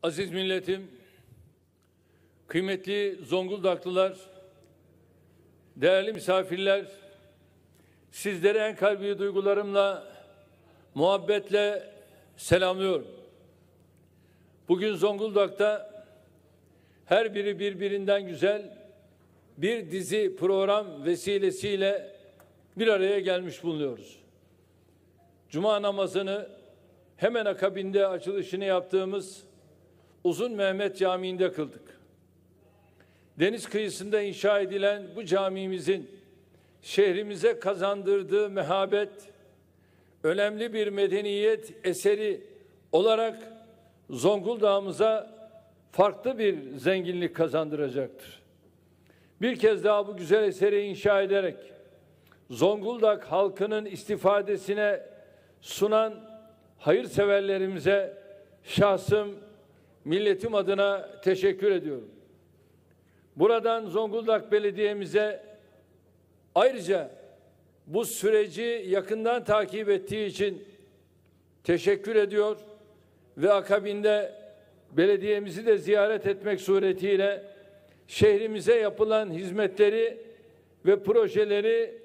Aziz milletim, kıymetli Zonguldaklılar, değerli misafirler, sizleri en kalbi duygularımla, muhabbetle selamlıyorum. Bugün Zonguldak'ta her biri birbirinden güzel bir dizi program vesilesiyle bir araya gelmiş bulunuyoruz. Cuma namazını hemen akabinde açılışını yaptığımız Uzun Mehmet Camii'nde kıldık. Deniz kıyısında inşa edilen bu camimizin şehrimize kazandırdığı mehabet, önemli bir medeniyet eseri olarak Zonguldak'ımıza farklı bir zenginlik kazandıracaktır. Bir kez daha bu güzel eseri inşa ederek Zonguldak halkının istifadesine sunan hayırseverlerimize şahsım, milletim adına teşekkür ediyorum. Buradan Zonguldak Belediye'mize ayrıca bu süreci yakından takip ettiği için teşekkür ediyor ve akabinde belediyemizi de ziyaret etmek suretiyle şehrimize yapılan hizmetleri ve projeleri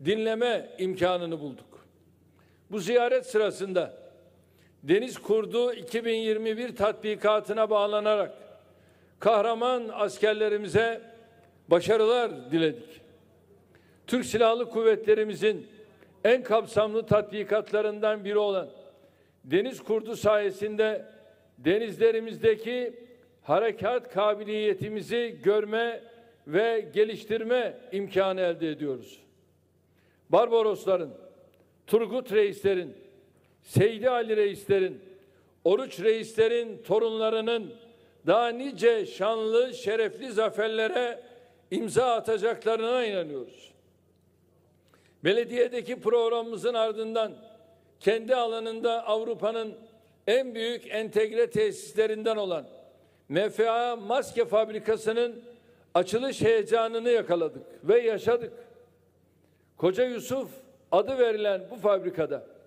dinleme imkanını bulduk. Bu ziyaret sırasında Deniz Kurdu 2021 tatbikatına bağlanarak kahraman askerlerimize başarılar diledik. Türk Silahlı Kuvvetlerimizin en kapsamlı tatbikatlarından biri olan Deniz Kurdu sayesinde denizlerimizdeki harekat kabiliyetimizi görme ve geliştirme imkanı elde ediyoruz. Barbarosların, Turgut Reislerin, Seydi Ali Reislerin, Oruç Reislerin torunlarının daha nice şanlı, şerefli zaferlere imza atacaklarına inanıyoruz. Belediyedeki programımızın ardından kendi alanında Avrupa'nın en büyük entegre tesislerinden olan MFA Maske Fabrikası'nın açılış heyecanını yakaladık ve yaşadık. Koca Yusuf adı verilen bu fabrikada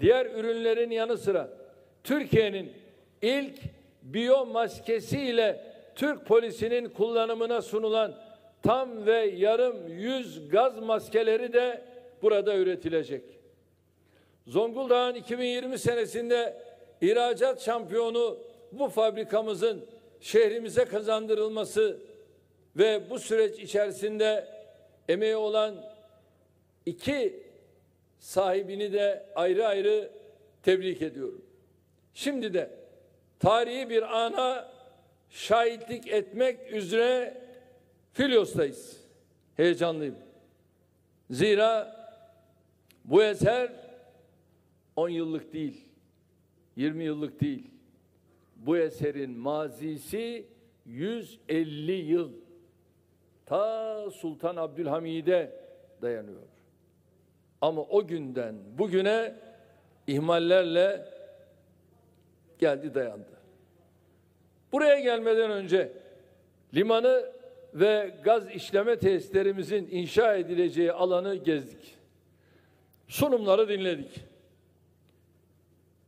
diğer ürünlerin yanı sıra Türkiye'nin ilk biyomaskesiyle Türk polisinin kullanımına sunulan tam ve yarım yüz gaz maskeleri de burada üretilecek. Zonguldak'ın 2020 senesinde ihracat şampiyonu bu fabrikamızın şehrimize kazandırılması ve bu süreç içerisinde emeği olan iki sahibini de ayrı ayrı tebrik ediyorum. Şimdi de tarihi bir ana şahitlik etmek üzere Filyos'tayız. Heyecanlıyım. Zira bu eser 10 yıllık değil, 20 yıllık değil. Bu eserin mazisi 150 yıl. Ta Sultan Abdülhamid'e dayanıyor. Ama o günden bugüne ihmallerle geldi dayandı. Buraya gelmeden önce limanı ve gaz işleme tesislerimizin inşa edileceği alanı gezdik. Sunumları dinledik.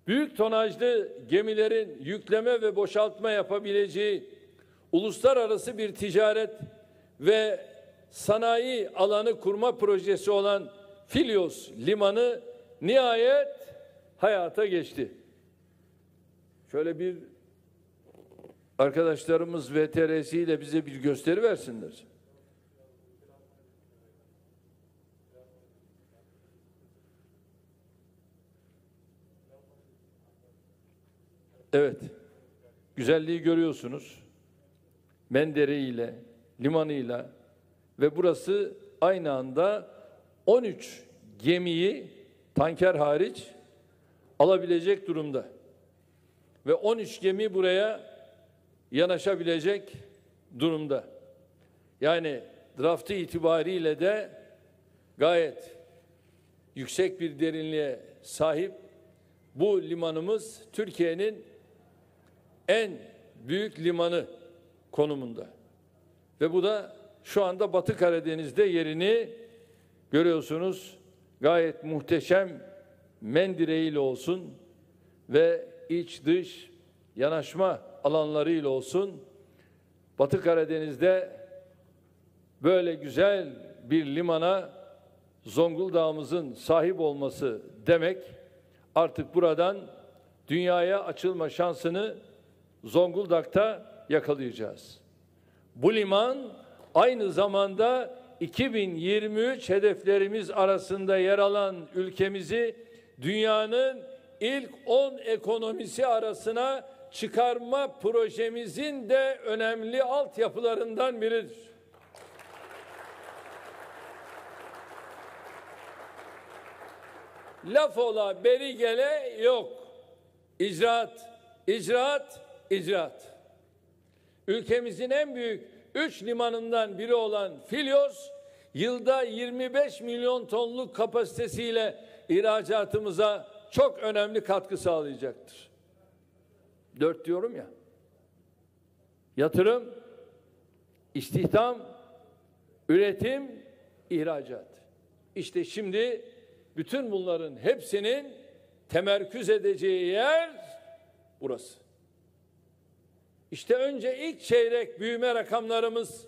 Büyük tonajlı gemilerin yükleme ve boşaltma yapabileceği uluslararası bir ticaret ve sanayi alanı kurma projesi olan Filyos Limanı nihayet hayata geçti. Şöyle bir arkadaşlarımız VTR'si ile bize bir gösteri versinler. Evet. Güzelliği görüyorsunuz. Mendere ile, limanıyla ve burası aynı anda 13 gemiyi tanker hariç alabilecek durumda. Ve 13 gemi buraya yanaşabilecek durumda. Yani draftı itibariyle de gayet yüksek bir derinliğe sahip bu limanımız Türkiye'nin en büyük limanı konumunda. Ve bu da şu anda Batı Karadeniz'de yerini görüyorsunuz. Gayet muhteşem mendireğiyle olsun ve iç dış yanaşma alanlarıyla olsun, Batı Karadeniz'de böyle güzel bir limana Zonguldak'ımızın sahip olması demek, artık buradan dünyaya açılma şansını Zonguldak'ta yakalayacağız. Bu liman aynı zamanda 2023 hedeflerimiz arasında yer alan ülkemizi dünyanın ilk 10 ekonomisi arasına çıkarma projemizin de önemli altyapılarından biridir. Laf ola beri gele yok. İcraat, icraat, icraat. Ülkemizin en büyük 3 limanından biri olan Filyos, yılda 25 milyon tonluk kapasitesiyle ihracatımıza çok önemli katkı sağlayacaktır. 4 diyorum ya. Yatırım, istihdam, üretim, ihracat. İşte şimdi bütün bunların hepsinin temerküz edeceği yer burası. İşte önce ilk çeyrek büyüme rakamlarımız,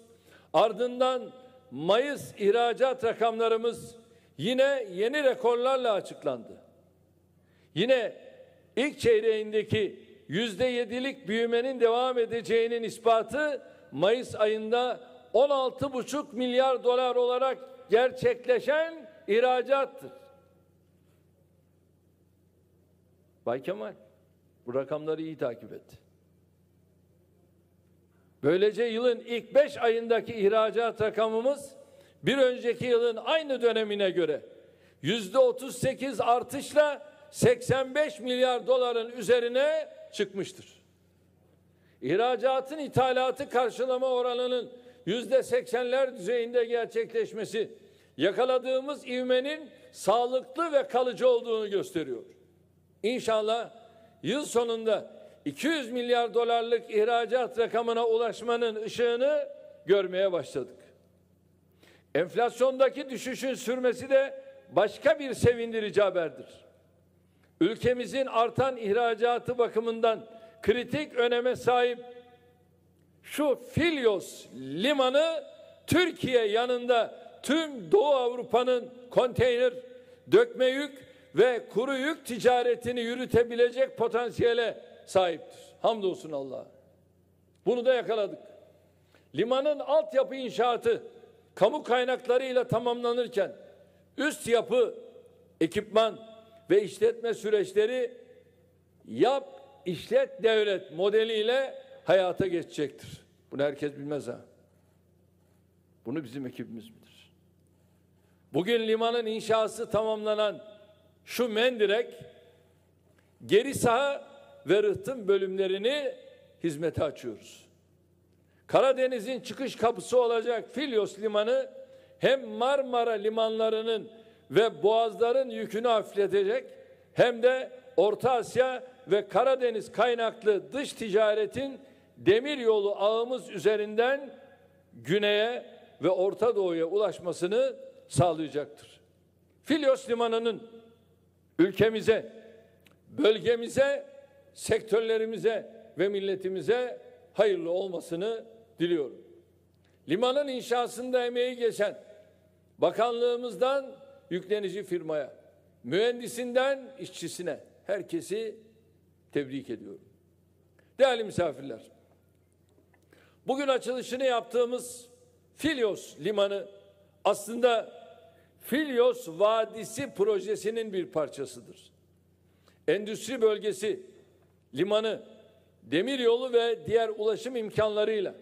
ardından Mayıs ihracat rakamlarımız yine yeni rekorlarla açıklandı. Yine ilk çeyreğindeki %7'lik büyümenin devam edeceğinin ispatı Mayıs ayında 16,5 milyar dolar olarak gerçekleşen ihracattır. Bay Kemal, bu rakamları iyi takip et. Böylece yılın ilk 5 ayındaki ihracat rakamımız bir önceki yılın aynı dönemine göre %38 artışla 85 milyar doların üzerine çıkmıştır. İhracatın ithalatı karşılama oranının %80'ler düzeyinde gerçekleşmesi yakaladığımız ivmenin sağlıklı ve kalıcı olduğunu gösteriyor. İnşallah yıl sonunda 200 milyar dolarlık ihracat rakamına ulaşmanın ışığını görmeye başladık. Enflasyondaki düşüşün sürmesi de başka bir sevindirici haberdir. Ülkemizin artan ihracatı bakımından kritik öneme sahip şu Filyos limanı Türkiye yanında tüm Doğu Avrupa'nın konteyner, dökme yük ve kuru yük ticaretini yürütebilecek potansiyele sahiptir. Hamdolsun Allah'a. Bunu da yakaladık. Limanın altyapı inşaatı kamu kaynaklarıyla tamamlanırken üst yapı, ekipman ve işletme süreçleri yap, işlet, devlet modeliyle hayata geçecektir. Bunu herkes bilmez ha. Bunu bizim ekibimiz bilir. Bugün limanın inşası tamamlanan şu mendirek, geri saha ve rıhtım bölümlerini hizmete açıyoruz. Karadeniz'in çıkış kapısı olacak Filyos Limanı hem Marmara limanlarının ve boğazların yükünü hafifletecek hem de Orta Asya ve Karadeniz kaynaklı dış ticaretin demiryolu ağımız üzerinden güneye ve Orta Doğu'ya ulaşmasını sağlayacaktır. Filyos Limanı'nın ülkemize, bölgemize, sektörlerimize ve milletimize hayırlı olmasını diliyorum. Limanın inşasında emeği geçen bakanlığımızdan yüklenici firmaya, mühendisinden işçisine herkesi tebrik ediyorum. Değerli misafirler, bugün açılışını yaptığımız Filyos Limanı aslında Filyos Vadisi projesinin bir parçasıdır. Endüstri bölgesi, limanı, demiryolu ve diğer ulaşım imkanlarıyla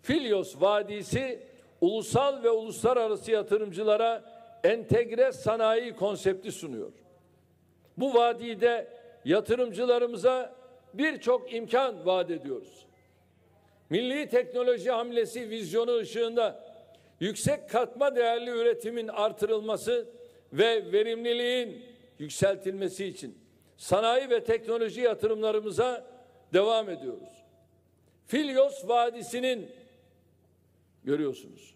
Filyos Vadisi ulusal ve uluslararası yatırımcılara entegre sanayi konsepti sunuyor. Bu vadide yatırımcılarımıza birçok imkan vaat ediyoruz. Milli teknoloji hamlesi vizyonu ışığında yüksek katma değerli üretimin artırılması ve verimliliğin yükseltilmesi için sanayi ve teknoloji yatırımlarımıza devam ediyoruz. Filyos Vadisi'nin görüyorsunuz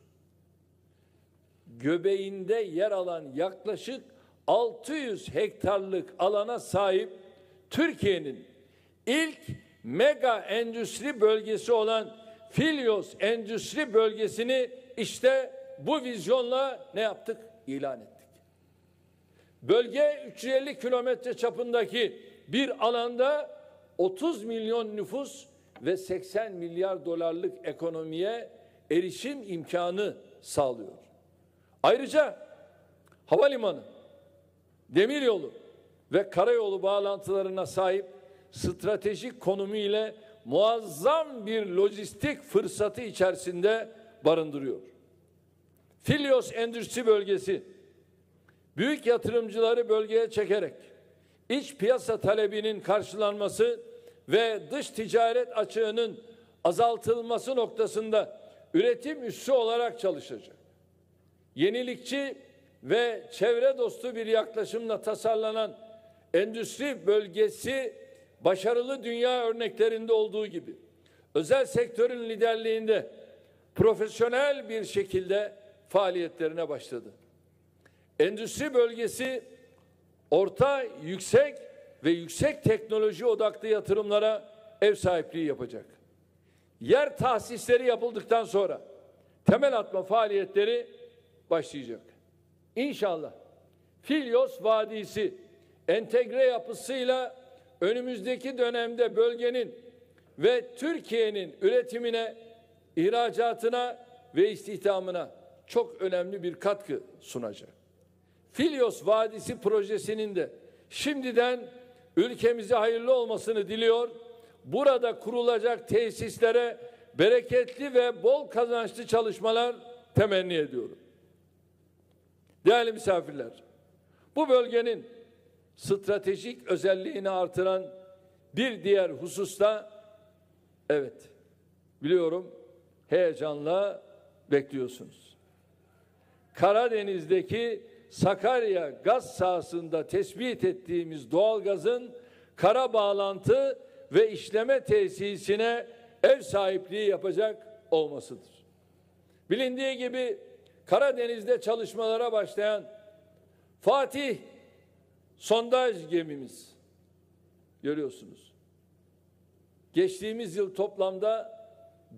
göbeğinde yer alan yaklaşık 600 hektarlık alana sahip Türkiye'nin ilk mega endüstri bölgesi olan Filyos Endüstri Bölgesi'ni işte bu vizyonla ne yaptık? İlan ettik. Bölge 350 kilometre çapındaki bir alanda 30 milyon nüfus ve 80 milyar dolarlık ekonomiye erişim imkanı sağlıyor. Ayrıca havalimanı, demiryolu ve karayolu bağlantılarına sahip stratejik konumu ile muazzam bir lojistik fırsatı içerisinde barındırıyor. Filyos Endüstri Bölgesi büyük yatırımcıları bölgeye çekerek iç piyasa talebinin karşılanması ve dış ticaret açığının azaltılması noktasında üretim üssü olarak çalışacak. Yenilikçi ve çevre dostu bir yaklaşımla tasarlanan endüstri bölgesi başarılı dünya örneklerinde olduğu gibi özel sektörün liderliğinde profesyonel bir şekilde faaliyetlerine başladı. Endüstri bölgesi orta, yüksek ve yüksek teknoloji odaklı yatırımlara ev sahipliği yapacak. Yer tahsisleri yapıldıktan sonra temel atma faaliyetleri başlayacak. İnşallah Filyos Vadisi entegre yapısıyla önümüzdeki dönemde bölgenin ve Türkiye'nin üretimine, ihracatına ve istihdamına çok önemli bir katkı sunacak. Filyos Vadisi projesinin de şimdiden ülkemize hayırlı olmasını diliyor. Burada kurulacak tesislere bereketli ve bol kazançlı çalışmalar temenni ediyorum. Değerli misafirler, bu bölgenin stratejik özelliğini artıran bir diğer hususta, evet biliyorum heyecanla bekliyorsunuz. Karadeniz'deki Sakarya gaz sahasında tespit ettiğimiz doğalgazın kara bağlantı ve işleme tesisine ev sahipliği yapacak olmasıdır. Bilindiği gibi Karadeniz'de çalışmalara başlayan Fatih sondaj gemimiz, görüyorsunuz, geçtiğimiz yıl toplamda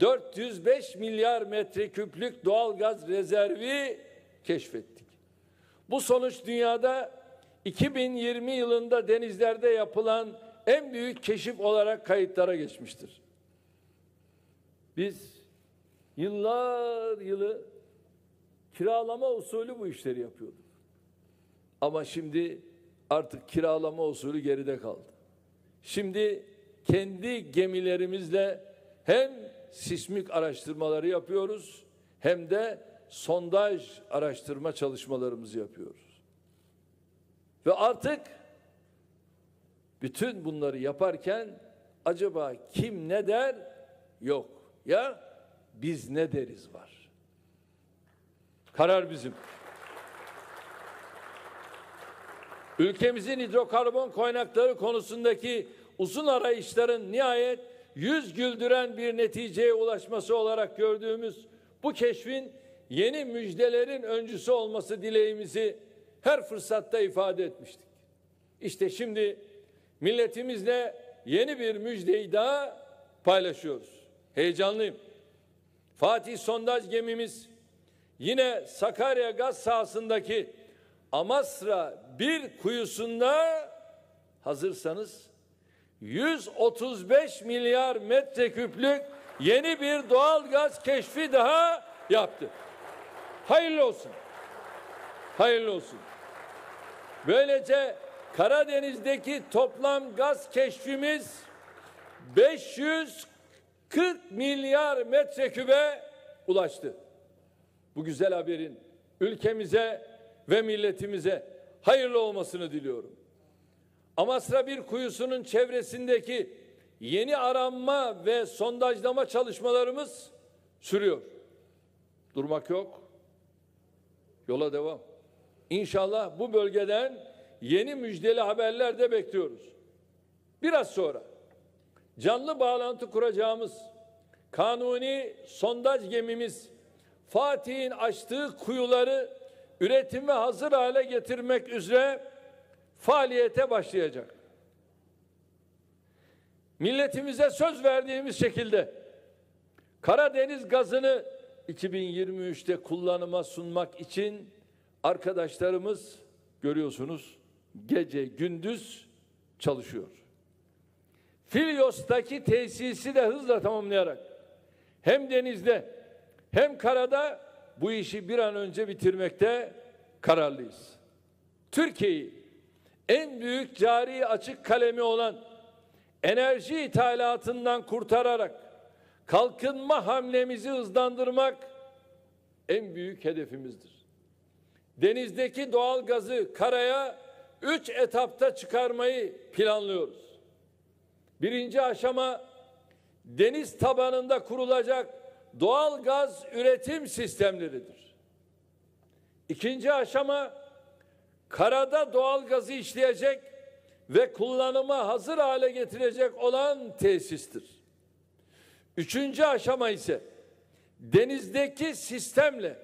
405 milyar metreküplük doğalgaz rezervi keşfettik. Bu sonuç dünyada 2020 yılında denizlerde yapılan en büyük keşif olarak kayıtlara geçmiştir. Biz yıllar yılı kiralama usulü bu işleri yapıyorduk. Ama şimdi artık kiralama usulü geride kaldı. Şimdi kendi gemilerimizle hem sismik araştırmaları yapıyoruz hem de sondaj araştırma çalışmalarımızı yapıyoruz. Ve artık bütün bunları yaparken acaba kim ne der? Yok. Ya biz ne deriz var. Karar bizim. Ülkemizin hidrokarbon kaynakları konusundaki uzun arayışların nihayet yüz güldüren bir neticeye ulaşması olarak gördüğümüz bu keşfin yeni müjdelerin öncüsü olması dileğimizi her fırsatta ifade etmiştik. İşte şimdi milletimizle yeni bir müjdeyi daha paylaşıyoruz. Heyecanlıyım. Fatih sondaj gemimiz yine Sakarya gaz sahasındaki Amasra 1 kuyusunda, hazırsanız, 135 milyar metreküplük yeni bir doğal gaz keşfi daha yaptı. Hayırlı olsun. Hayırlı olsun. Böylece Karadeniz'deki toplam gaz keşfimiz 540 milyar metrekübe ulaştı. Bu güzel haberin ülkemize ve milletimize hayırlı olmasını diliyorum. Amasra 1 kuyusunun çevresindeki yeni aranma ve sondajlama çalışmalarımız sürüyor. Durmak yok. Yola devam. İnşallah bu bölgeden yeni müjdeli haberler de bekliyoruz. Biraz sonra canlı bağlantı kuracağımız kanuni sondaj gemimiz Fatih'in açtığı kuyuları üretime hazır hale getirmek üzere faaliyete başlayacak. milletimize söz verdiğimiz şekilde Karadeniz gazını 2023'te kullanıma sunmak için arkadaşlarımız görüyorsunuz gece gündüz çalışıyor. Filyos'taki tesisi de hızla tamamlayarak hem denizde hem karada bu işi bir an önce bitirmekte kararlıyız. Türkiye'yi en büyük cari açık kalemi olan enerji ithalatından kurtararak kalkınma hamlemizi hızlandırmak en büyük hedefimizdir. Denizdeki doğal gazı karaya 3 etapta çıkarmayı planlıyoruz. Birinci aşama deniz tabanında kurulacak doğal gaz üretim sistemleridir. İkinci aşama karada doğal gazı işleyecek ve kullanıma hazır hale getirecek olan tesistir. Üçüncü aşama ise denizdeki sistemle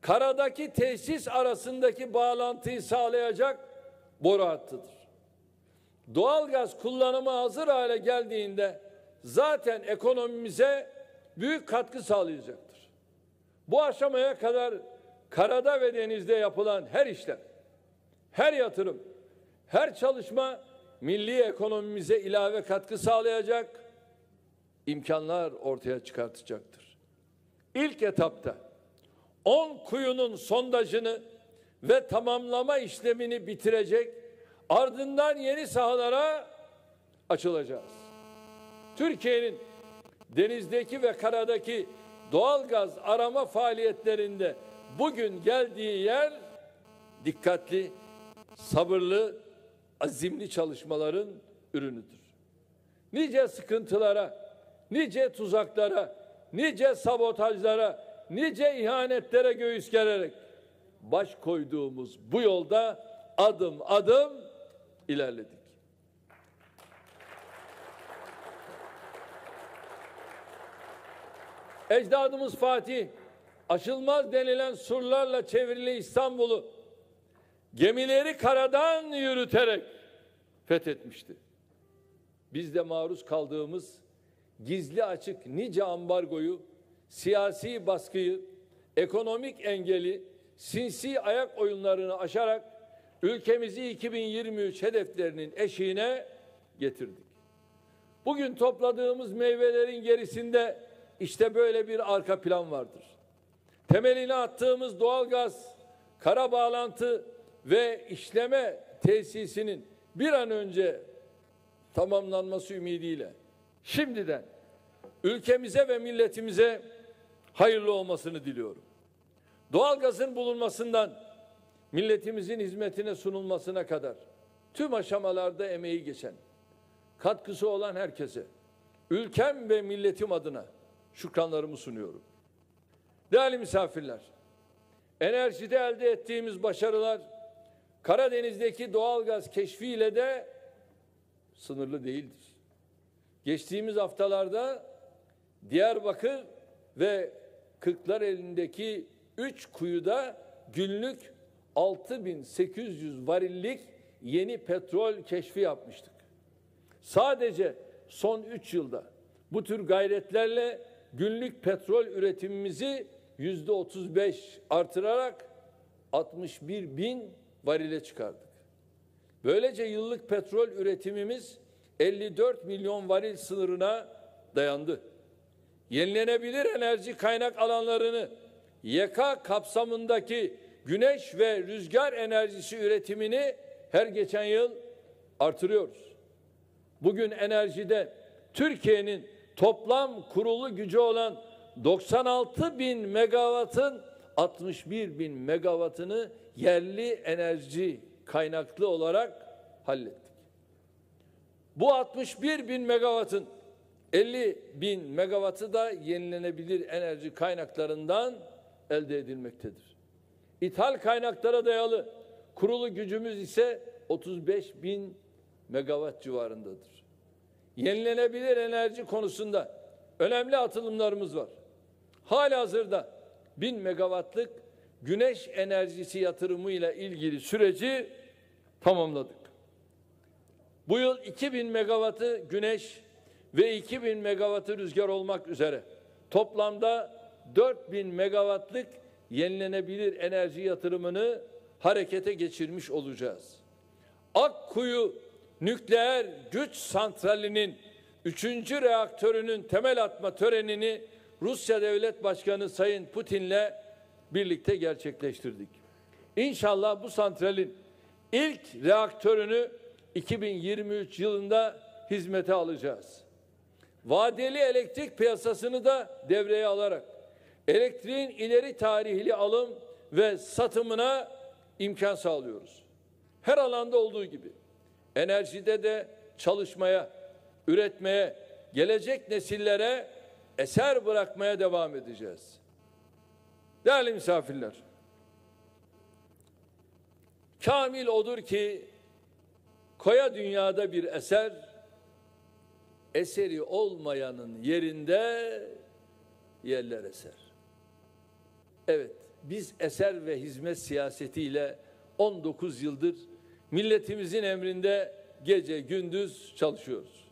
karadaki tesis arasındaki bağlantıyı sağlayacak boru hattıdır. Doğalgaz kullanıma hazır hale geldiğinde zaten ekonomimize büyük katkı sağlayacaktır. Bu aşamaya kadar karada ve denizde yapılan her işlem, her yatırım, her çalışma milli ekonomimize ilave katkı sağlayacak, imkanlar ortaya çıkartacaktır. İlk etapta 10 kuyunun sondajını ve tamamlama işlemini bitirecek, ardından yeni sahalara açılacağız. Türkiye'nin denizdeki ve karadaki doğal gaz arama faaliyetlerinde bugün geldiği yer dikkatli, sabırlı, azimli çalışmaların ürünüdür. Nice sıkıntılara, nice tuzaklara, nice sabotajlara, nice ihanetlere göğüs gererek baş koyduğumuz bu yolda adım adım ilerledik. Ecdadımız Fatih, aşılmaz denilen surlarla çevrili İstanbul'u gemileri karadan yürüterek fethetmişti. Biz de maruz kaldığımız gizli açık nice ambargoyu, siyasi baskıyı, ekonomik engeli, sinsi ayak oyunlarını aşarak ülkemizi 2023 hedeflerinin eşiğine getirdik. Bugün topladığımız meyvelerin gerisinde işte böyle bir arka plan vardır. Temelini attığımız doğalgaz, kara bağlantı ve işleme tesisinin bir an önce tamamlanması ümidiyle şimdiden ülkemize ve milletimize hayırlı olmasını diliyorum. Doğalgazın bulunmasından milletimizin hizmetine sunulmasına kadar tüm aşamalarda emeği geçen, katkısı olan herkese ülkem ve milletim adına şükranlarımı sunuyorum. Değerli misafirler, enerjide elde ettiğimiz başarılar Karadeniz'deki doğalgaz keşfiyle de sınırlı değildir. Geçtiğimiz haftalarda Diyarbakır ve Kırklareli'ndeki 3 kuyuda günlük 6.800 varillik yeni petrol keşfi yapmıştık. Sadece son 3 yılda bu tür gayretlerle günlük petrol üretimimizi %35 artırarak 61.000 varile çıkardık. Böylece yıllık petrol üretimimiz 54 milyon varil sınırına dayandı. Yenilenebilir enerji kaynak alanlarını YK kapsamındaki güneş ve rüzgar enerjisi üretimini her geçen yıl artırıyoruz. Bugün enerjide Türkiye'nin toplam kurulu gücü olan 96.000 megawattın 61.000 megawattını yerli enerji kaynaklı olarak hallettik. Bu 61.000 megawattın 50.000 megawattı da yenilenebilir enerji kaynaklarından elde edilmektedir. İthal kaynaklara dayalı kurulu gücümüz ise 35.000 megawatt civarındadır. Yenilenebilir enerji konusunda önemli atılımlarımız var. Halihazırda 1000 megawattlık güneş enerjisi yatırımıyla ilgili süreci tamamladık. Bu yıl 2000 megawattı güneş, ve 2000 megawattı rüzgar olmak üzere toplamda 4000 megawattlık yenilenebilir enerji yatırımını harekete geçirmiş olacağız. Akkuyu nükleer güç santralinin 3. reaktörünün temel atma törenini Rusya Devlet Başkanı Sayın Putin'le birlikte gerçekleştirdik. İnşallah bu santralin ilk reaktörünü 2023 yılında hizmete alacağız. Vadeli elektrik piyasasını da devreye alarak elektriğin ileri tarihli alım ve satımına imkan sağlıyoruz. Her alanda olduğu gibi enerjide de çalışmaya, üretmeye, gelecek nesillere eser bırakmaya devam edeceğiz. Değerli misafirler, kamil odur ki koya dünyada bir eser, eseri olmayanın yerinde yerler eser. Evet, biz eser ve hizmet siyasetiyle 19 yıldır milletimizin emrinde gece gündüz çalışıyoruz.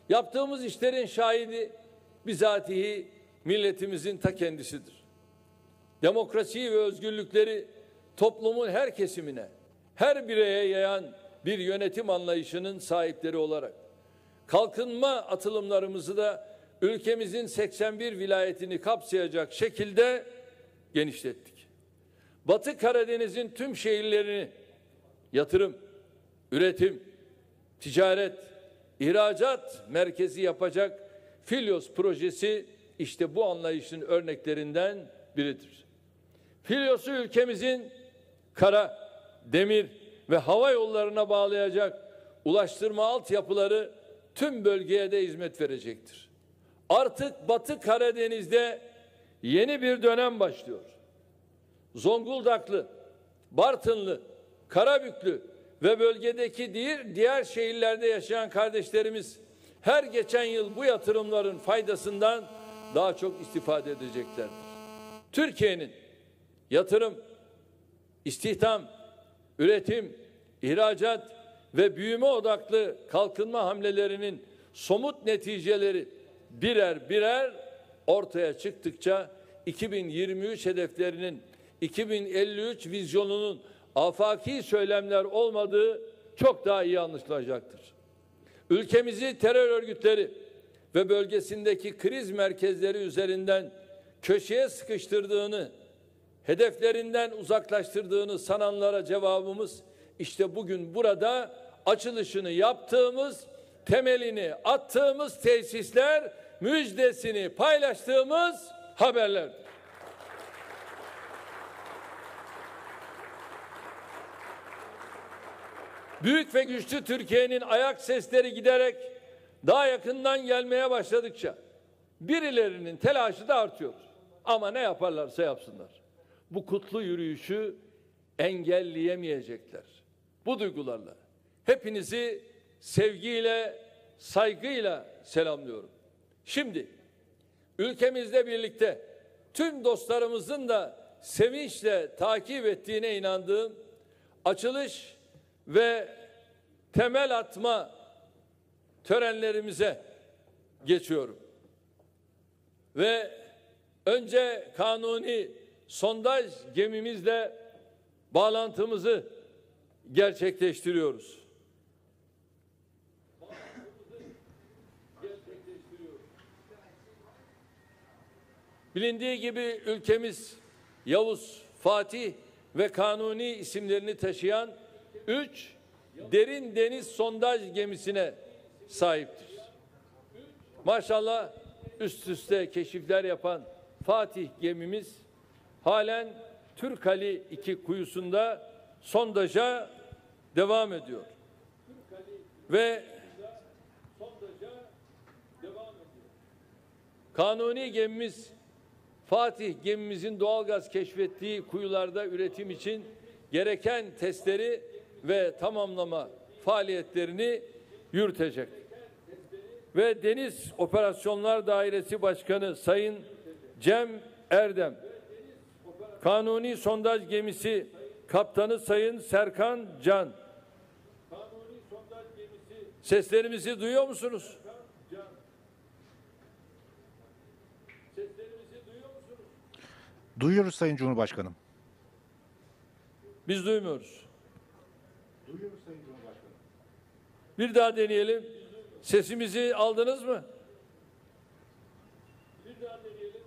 Yaptığımız işlerin şahidi bizatihi milletimizin ta kendisidir. Demokrasiyi ve özgürlükleri toplumun her kesimine, her bireye yayan bir yönetim anlayışının sahipleri olarak kalkınma atılımlarımızı da ülkemizin 81 vilayetini kapsayacak şekilde genişlettik. Batı Karadeniz'in tüm şehirlerini yatırım, üretim, ticaret, ihracat merkezi yapacak Filyos projesi işte bu anlayışın örneklerinden biridir. Filyos'u ülkemizin kara, demir ve hava yollarına bağlayacak ulaştırma altyapıları tüm bölgeye de hizmet verecektir. Artık Batı Karadeniz'de yeni bir dönem başlıyor. Zonguldaklı, Bartınlı, Karabüklü ve bölgedeki diğer şehirlerde yaşayan kardeşlerimiz her geçen yıl bu yatırımların faydasından daha çok istifade edeceklerdir. Türkiye'nin yatırım, istihdam, üretim, ihracat ve büyüme odaklı kalkınma hamlelerinin somut neticeleri birer birer ortaya çıktıkça 2023 hedeflerinin 2053 vizyonunun afaki söylemler olmadığı çok daha iyi anlaşılacaktır. Ülkemizi terör örgütleri ve bölgesindeki kriz merkezleri üzerinden köşeye sıkıştırdığını, hedeflerinden uzaklaştırdığını sananlara cevabımız işte bugün burada açılışını yaptığımız, temelini attığımız tesisler, müjdesini paylaştığımız haberlerdir. Büyük ve güçlü Türkiye'nin ayak sesleri giderek daha yakından gelmeye başladıkça birilerinin telaşı da artıyor. Ama ne yaparlarsa yapsınlar, bu kutlu yürüyüşü engelleyemeyecekler. Bu duygularla hepinizi sevgiyle, saygıyla selamlıyorum. Şimdi ülkemizle birlikte tüm dostlarımızın da sevinçle takip ettiğine inandığım açılış ve temel atma törenlerimize geçiyorum. Ve önce kanuni sondaj gemimizle bağlantımızı gerçekleştiriyoruz. Bilindiği gibi ülkemiz Yavuz, Fatih ve Kanuni isimlerini taşıyan 3 derin deniz sondaj gemisine sahiptir. Maşallah üst üste keşifler yapan Fatih gemimiz halen Türkali 2 kuyusunda sondaja devam ediyor. Ve Kanuni gemimiz Fatih gemimizin doğalgaz keşfettiği kuyularda üretim için gereken testleri ve tamamlama faaliyetlerini yürütecek. Ve Deniz Operasyonlar Dairesi Başkanı Sayın Cem Erdem, Kanuni sondaj gemisi kaptanı Sayın Serkan Can, seslerimizi duyuyor musunuz? Duyuyoruz Sayın Cumhurbaşkanım. Biz duymuyoruz. Duyuyoruz Sayın Cumhurbaşkanım. Bir daha deneyelim. Sesimizi aldınız mı? Bir daha deneyelim.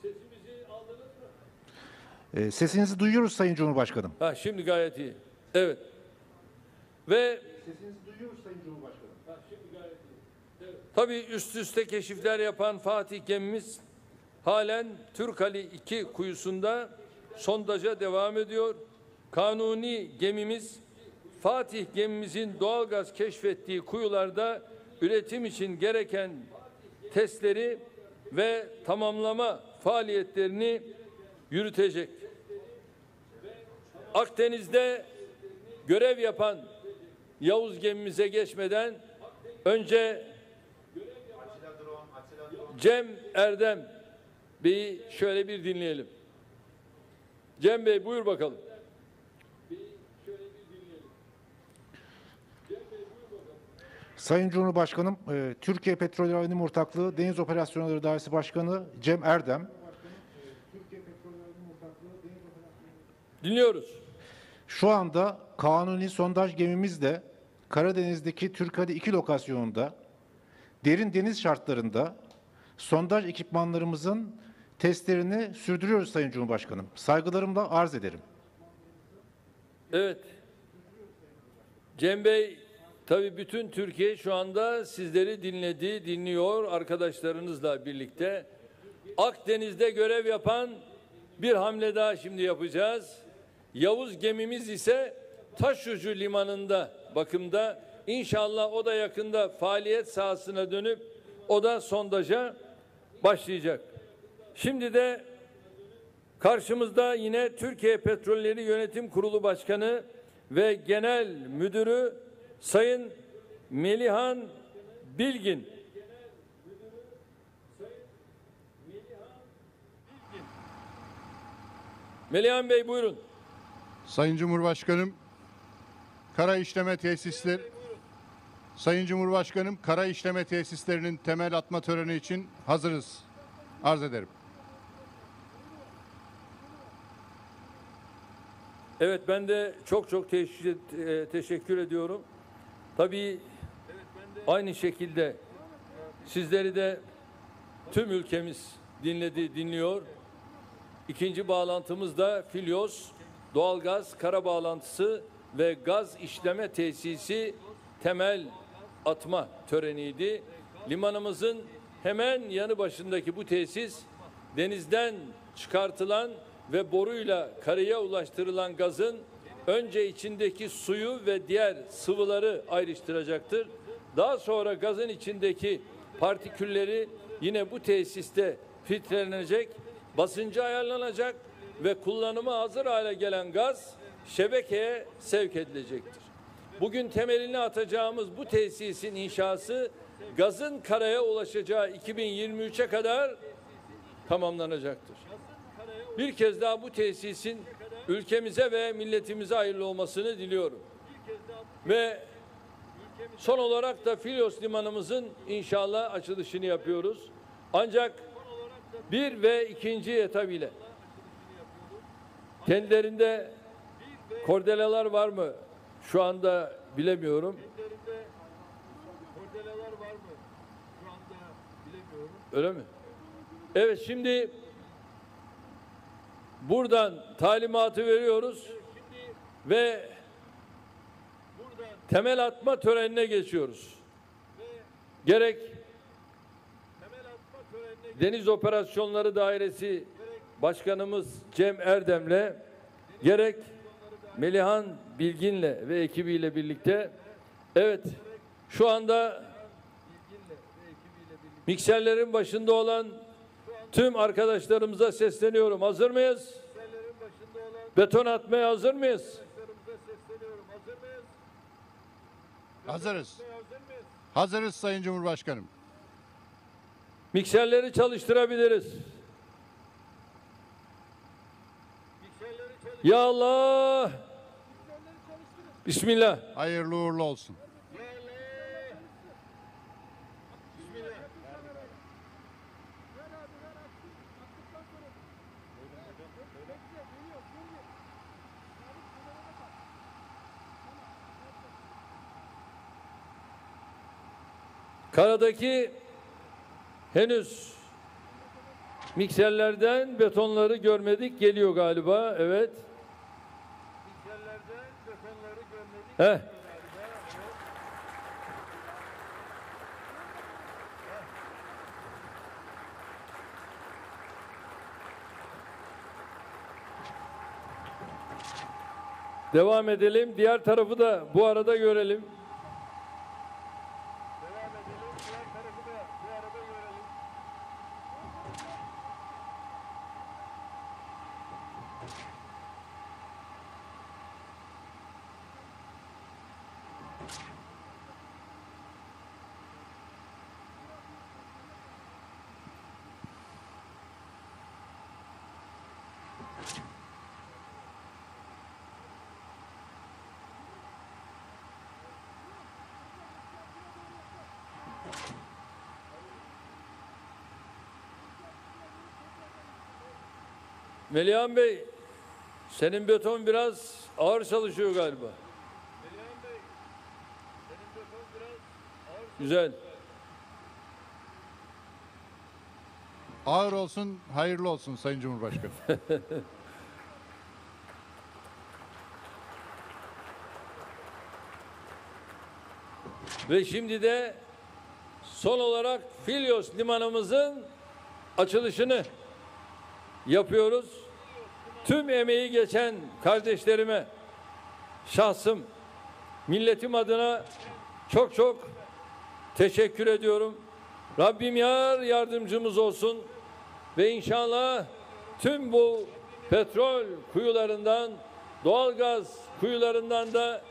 Sesimizi aldınız mı? Sesinizi duyuyoruz Sayın Cumhurbaşkanım. Ha, şimdi gayet iyi. Evet. Ve Sesinizi duyuyoruz Sayın Cumhurbaşkanım. ha, şimdi gayet iyi. Evet. Tabii üst üste keşifler yapan Fatih gemimiz halen Türkali 2 kuyusunda sondaja devam ediyor. Kanuni gemimiz Fatih gemimizin doğalgaz keşfettiği kuyularda üretim için gereken testleri ve tamamlama faaliyetlerini yürütecek. Akdeniz'de görev yapan Yavuz gemimize geçmeden önce Cem Erdem Bey'i şöyle bir dinleyelim. Cem Bey buyur bakalım. Sayın Cumhurbaşkanım, Türkiye Petrol Anonim Ortaklığı Deniz Operasyonları Dairesi Başkanı Cem Erdem. Dinliyoruz. Şu anda Kanuni sondaj gemimizle Karadeniz'deki Türkali 2 lokasyonunda derin deniz şartlarında sondaj ekipmanlarımızın testlerini sürdürüyoruz Sayın Cumhurbaşkanım. Saygılarımla arz ederim. Evet. Cem Bey, tabii bütün Türkiye şu anda sizleri dinledi, dinliyor arkadaşlarınızla birlikte. Akdeniz'de görev yapan bir hamle daha şimdi yapacağız. Yavuz gemimiz ise Taşucu limanında bakımda. İnşallah o da yakında faaliyet sahasına dönüp o da sondaja başlayacak. Şimdi de karşımızda yine Türkiye Petrolleri Yönetim Kurulu Başkanı ve Genel Müdürü Sayın Melihan Bilgin. Melihan Bey buyurun. Sayın Cumhurbaşkanım, kara işleme tesisleri Sayın Cumhurbaşkanım, kara işleme tesislerinin temel atma töreni için hazırız. Arz ederim. Evet, ben de çok teşekkür ediyorum. Tabii aynı şekilde sizleri de tüm ülkemiz dinledi, dinliyor. İkinci bağlantımız da Filyos doğalgaz kara bağlantısı ve gaz işleme tesisi temel atma töreniydi. Limanımızın hemen yanı başındaki bu tesis denizden çıkartılan ve boruyla karaya ulaştırılan gazın önce içindeki suyu ve diğer sıvıları ayrıştıracaktır. Daha sonra gazın içindeki partikülleri yine bu tesiste filtrelenecek, basıncı ayarlanacak ve kullanıma hazır hale gelen gaz şebekeye sevk edilecektir. Bugün temelini atacağımız bu tesisin inşası gazın karaya ulaşacağı 2023'e kadar tamamlanacaktır. Bir kez daha bu tesisin ülkemize ve milletimize hayırlı olmasını diliyorum. Ve son olarak da Filyos limanımızın inşallah açılışını yapıyoruz. Ancak 1 ve 2. etap ile kendilerinde kordelalar var mı? Şu anda bilemiyorum. Öyle mi? Evet, şimdi buradan talimatı veriyoruz ve temel atma törenine geçiyoruz. Gerek Deniz Operasyonları Dairesi Başkanımız Cem Erdem'le, gerek Melihan Bilgin'le ve ekibiyle birlikte, evet, şu anda mikserlerin başında olan tüm arkadaşlarımıza sesleniyorum. Hazır mıyız? Beton atmaya hazır mıyız? Hazırız. Hazırız Sayın Cumhurbaşkanım. Mikserleri çalıştırabiliriz. Ya Allah! Bismillah. Hayırlı uğurlu olsun. Karadaki henüz mikserlerden betonları görmedik. Geliyor galiba. Evet. Mikserlerden betonları görmedik. Heh. Devam edelim. Diğer tarafı da bu arada görelim. Melihan Bey, senin beton biraz ağır çalışıyor galiba. Melihan Bey, senin beton biraz ağır. Güzel. Ağır olsun, hayırlı olsun Sayın Cumhurbaşkanım. Ve şimdi de son olarak Filyos limanımızın açılışını yapıyoruz. Tüm emeği geçen kardeşlerime, şahsım, milletim adına çok çok teşekkür ediyorum. Rabbim yar yardımcımız olsun ve inşallah tüm bu petrol kuyularından, doğalgaz kuyularından da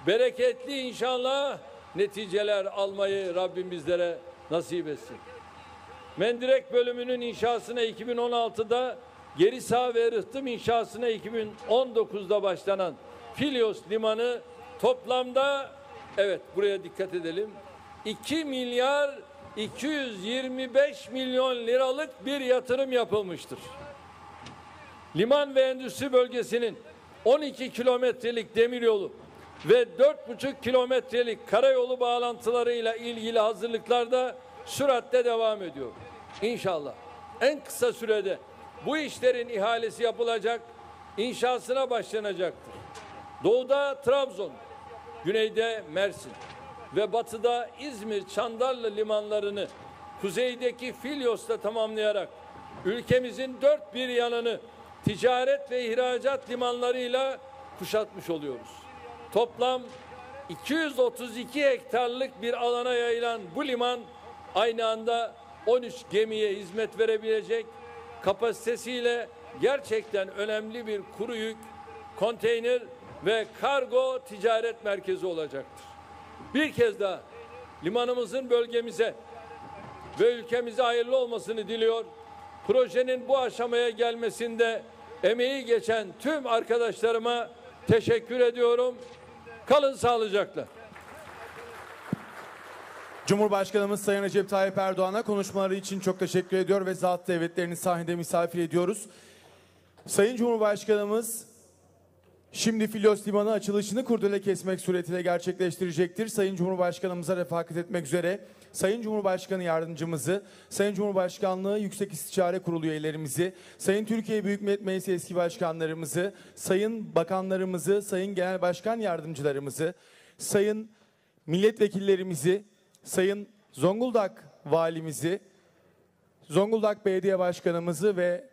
bereketli inşallah neticeler almayı Rabbim bizlere nasip etsin. Mendirek bölümünün inşasına 2016'da, Gerisağ ve Rıhtım inşasına 2019'da başlanan Filyos limanı toplamda, evet buraya dikkat edelim, 2 milyar 225 milyon liralık bir yatırım yapılmıştır. Liman ve endüstri bölgesinin 12 kilometrelik demiryolu ve 4,5 kilometrelik karayolu bağlantılarıyla ilgili hazırlıklar da süratle devam ediyor. İnşallah en kısa sürede bu işlerin ihalesi yapılacak, inşasına başlanacaktır. Doğuda Trabzon, güneyde Mersin ve batıda İzmir, Çandarlı limanlarını kuzeydeki Filyos'ta tamamlayarak ülkemizin dört bir yanını ticaret ve ihracat limanlarıyla kuşatmış oluyoruz. Toplam 232 hektarlık bir alana yayılan bu liman aynı anda 13 gemiye hizmet verebilecek kapasitesiyle gerçekten önemli bir kuru yük, konteyner ve kargo ticaret merkezi olacaktır. Bir kez daha limanımızın bölgemize ve ülkemize hayırlı olmasını diliyor. Projenin bu aşamaya gelmesinde emeği geçen tüm arkadaşlarıma teşekkür ediyorum. Kalın sağlıcakla. Cumhurbaşkanımız Sayın Recep Tayyip Erdoğan'a konuşmaları için çok teşekkür ediyor ve zat devletlerini sahnede misafir ediyoruz. Sayın Cumhurbaşkanımız şimdi Filyos Limanı açılışını kurdele kesmek suretiyle gerçekleştirecektir. Sayın Cumhurbaşkanımıza refakat etmek üzere Sayın Cumhurbaşkanı Yardımcımızı, Sayın Cumhurbaşkanlığı Yüksek İstişare Kurulu üyelerimizi, Sayın Türkiye Büyük Millet Meclisi eski başkanlarımızı, Sayın bakanlarımızı, Sayın Genel Başkan Yardımcılarımızı, Sayın milletvekillerimizi, Sayın Zonguldak Valimizi, Zonguldak Belediye Başkanımızı ve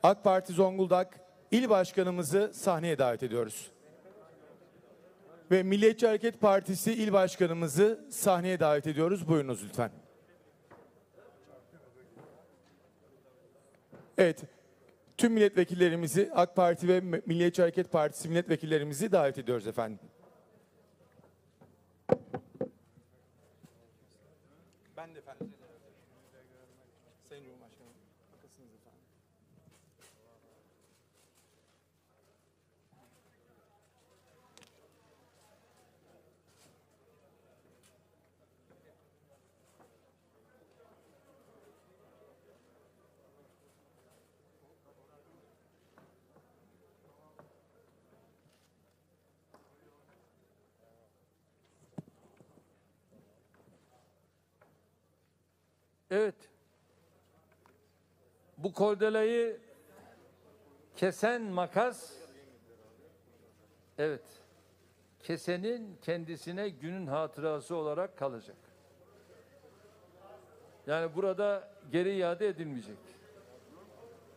AK Parti Zonguldak İl Başkanımızı sahneye davet ediyoruz. Ve Milliyetçi Hareket Partisi İl Başkanımızı sahneye davet ediyoruz. Buyurunuz lütfen. Evet, tüm milletvekillerimizi, AK Parti ve Milliyetçi Hareket Partisi milletvekillerimizi davet ediyoruz efendim. Ben de efendim. Sayın Cumhurbaşkanım, haklısınız efendim. Evet. Bu kordelayı kesen makas, evet, kesenin kendisine günün hatırası olarak kalacak. Yani burada geri iade edilmeyecek.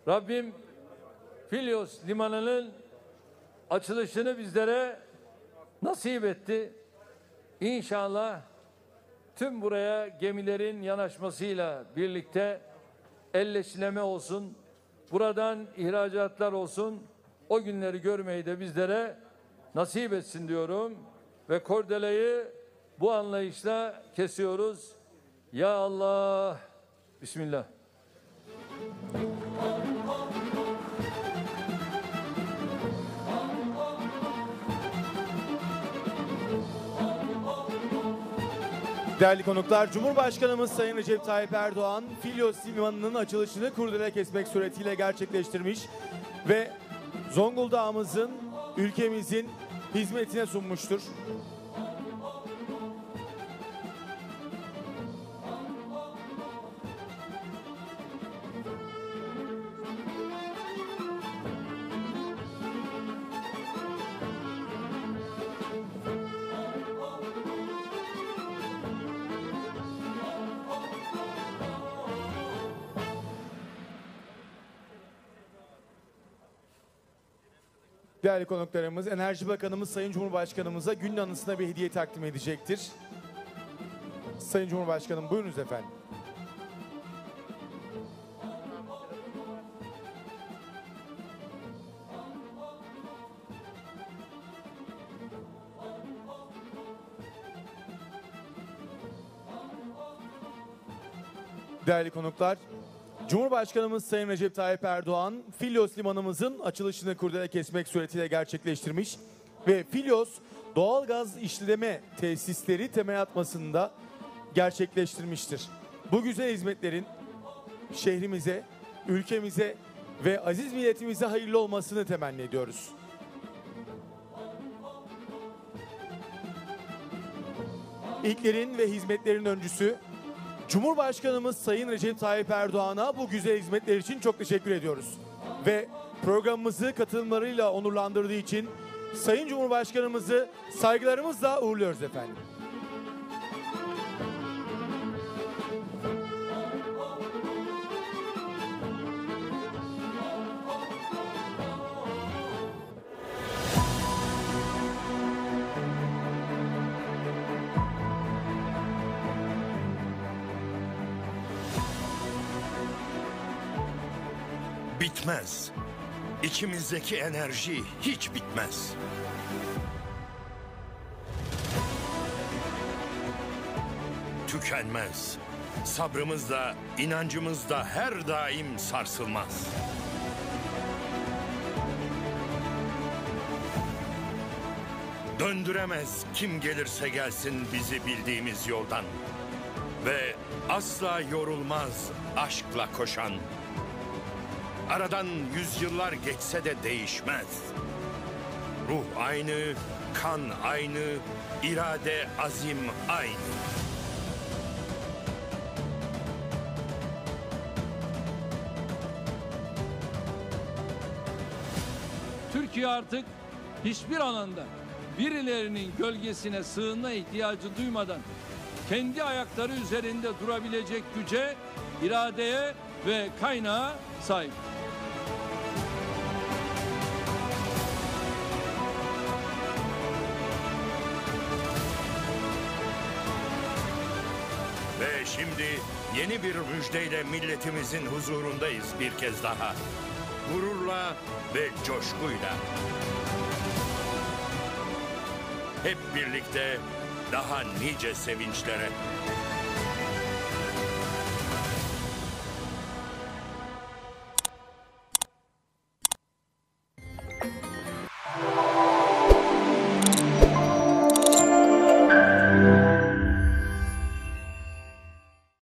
Rabbim Filyos limanının açılışını bizlere nasip etti. İnşallah tüm buraya gemilerin yanaşmasıyla birlikte elleşileme olsun, buradan ihracatlar olsun, o günleri görmeyi de bizlere nasip etsin diyorum. Ve kordelayı bu anlayışla kesiyoruz. Ya Allah, Bismillah. Değerli konuklar, Cumhurbaşkanımız Sayın Recep Tayyip Erdoğan, Filyos Limanı'nın açılışını kurdele kesmek suretiyle gerçekleştirmiş ve Zonguldak'ımızın, ülkemizin hizmetine sunmuştur. Değerli konuklarımız, Enerji Bakanımız Sayın Cumhurbaşkanımıza günün anısına bir hediye takdim edecektir. Sayın Cumhurbaşkanım, buyurunuz efendim. Değerli konuklar, Cumhurbaşkanımız Sayın Recep Tayyip Erdoğan, Filyos Limanımızın açılışını kurdele kesmek suretiyle gerçekleştirmiş ve Filyos doğalgaz işleme tesisleri temel atmasında gerçekleştirmiştir. Bu güzel hizmetlerin şehrimize, ülkemize ve aziz milletimize hayırlı olmasını temenni ediyoruz. İlklerin ve hizmetlerin öncüsü Cumhurbaşkanımız Sayın Recep Tayyip Erdoğan'a bu güzel hizmetler için çok teşekkür ediyoruz. Ve programımızı katılımlarıyla onurlandırdığı için Sayın Cumhurbaşkanımızı saygılarımızla uğurluyoruz efendim. Bitmez. İçimizdeki enerji hiç bitmez. Tükenmez. Sabrımız da, inancımız da her daim sarsılmaz. Döndüremez kim gelirse gelsin bizi bildiğimiz yoldan. Ve asla yorulmaz aşkla koşan. Aradan yüzyıllar geçse de değişmez. Ruh aynı, kan aynı, irade, azim aynı. Türkiye artık hiçbir alanda birilerinin gölgesine sığınma ihtiyacı duymadan kendi ayakları üzerinde durabilecek güce, iradeye ve kaynağa sahip. Ve şimdi yeni bir müjdeyle milletimizin huzurundayız bir kez daha. Gururla ve coşkuyla. Hep birlikte daha nice sevinçlere.